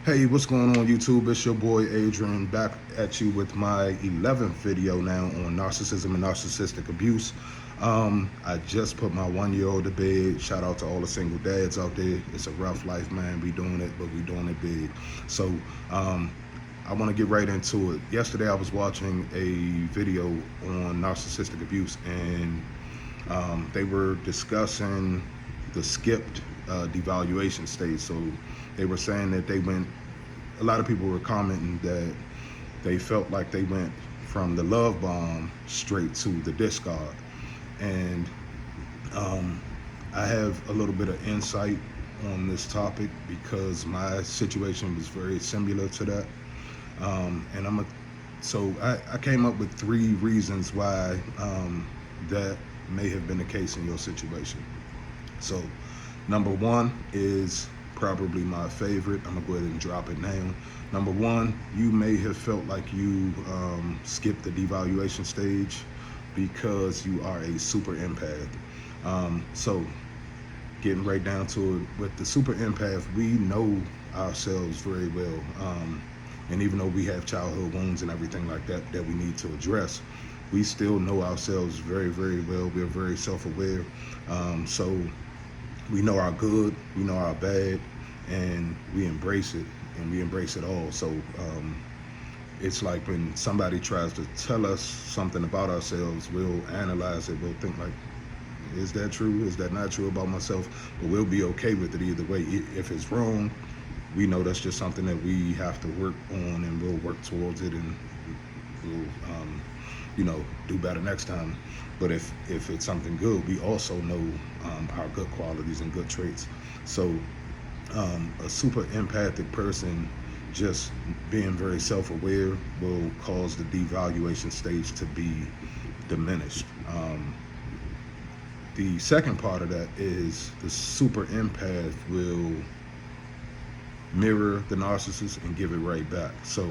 Hey, what's going on YouTube? It's your boy Adrian back at you with my 11th video now on narcissism and narcissistic abuse. I just put my 1-year-old to bed. Shout out to all the single dads out there. It's a rough life, man. We doing it, but we doing it big. So I want to get right into it. Yesterday I was watching a video on narcissistic abuse, and they were discussing the skipped devaluation stage. So they were saying that a lot of people were commenting that they felt like they went from the love bomb straight to the discard. And I have a little bit of insight on this topic because my situation was very similar to that. So I came up with 3 reasons why that may have been the case in your situation. So number 1 is probably my favorite. I'm gonna go ahead and drop it now. Number 1, you may have felt like you skipped the devaluation stage because you are a super empath. So getting right down to it, with the super empath, we know ourselves very well. And even though we have childhood wounds and everything like that that we need to address, we still know ourselves very, very well. We're very self-aware. So we know our good, we know our bad, and we embrace it, and we embrace it all. So it's like when somebody tries to tell us something about ourselves, we'll analyze it, we'll think like, is that true? Is that not true about myself? But we'll be okay with it either way. If it's wrong, we know that's just something that we have to work on, and we'll work towards it, and we'll do better next time. But if it's something good, we also know our good qualities and good traits. So a super empathic person, just being very self-aware, will cause the devaluation stage to be diminished. The second part of that is the super empath will mirror the narcissist and give it right back. So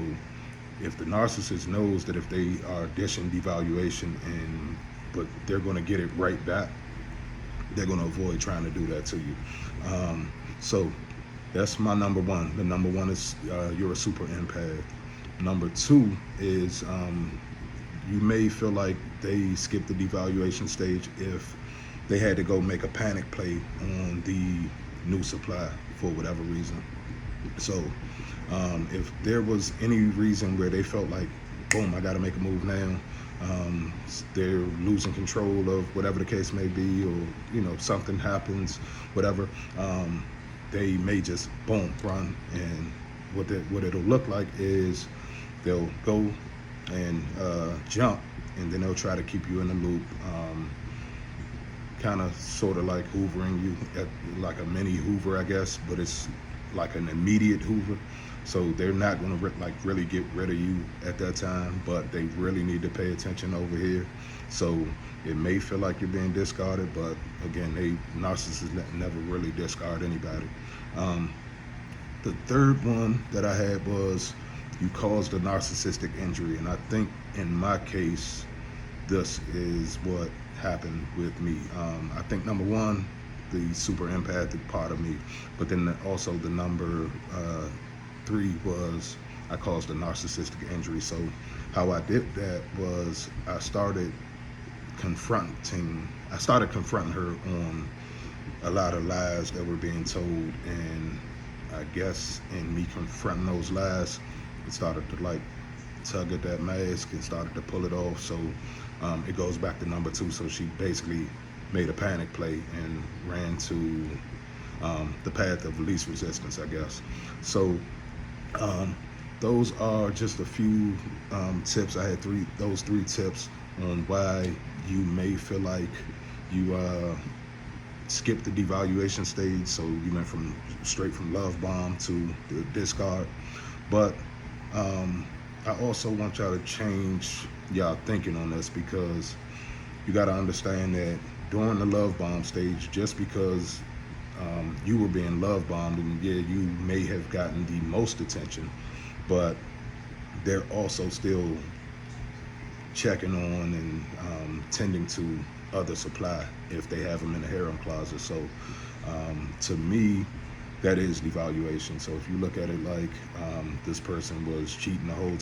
if the narcissist knows that if they are dishing devaluation but they're going to get it right back, they're going to avoid trying to do that to you. So that's my number 1. The number 1 is you're a super empath. Number 2 is you may feel like they skipped the devaluation stage if they had to go make a panic play on the new supply for whatever reason. So if there was any reason where they felt like, boom, I got to make a move now, they're losing control of whatever the case may be, or something happens, whatever, they may just boom run. And what it'll look like is they'll go and jump, and then they'll try to keep you in the loop, kind of sort of like hoovering you, like a mini Hoover, I guess, but it's like an immediate Hoover. So they're not going to really get rid of you at that time, but they really need to pay attention over here. So it may feel like you're being discarded, but again, narcissists never really discard anybody. The third one that I had was you caused a narcissistic injury, and I think in my case, this is what happened with me. I think number 1, the super empathic part of me, but then also the number 3 was I caused a narcissistic injury. So how I did that was I started confronting her on a lot of lies that were being told, and I guess in me confronting those lies, it started to like tug at that mask and started to pull it off. So it goes back to number 2. So she basically made a panic play and ran to the path of least resistance, I guess. So those are just a few tips. I had those three tips on why you may feel like you skipped the devaluation stage. So you went straight from love bomb to the discard. But I also want y'all to change y'all thinking on this, because you got to understand that during the love bomb stage, just because you were being love bombed, and yeah, you may have gotten the most attention, but they're also still checking on and tending to other supply if they have them in the harem closet. So to me, that is devaluation. So if you look at it like this person was cheating the whole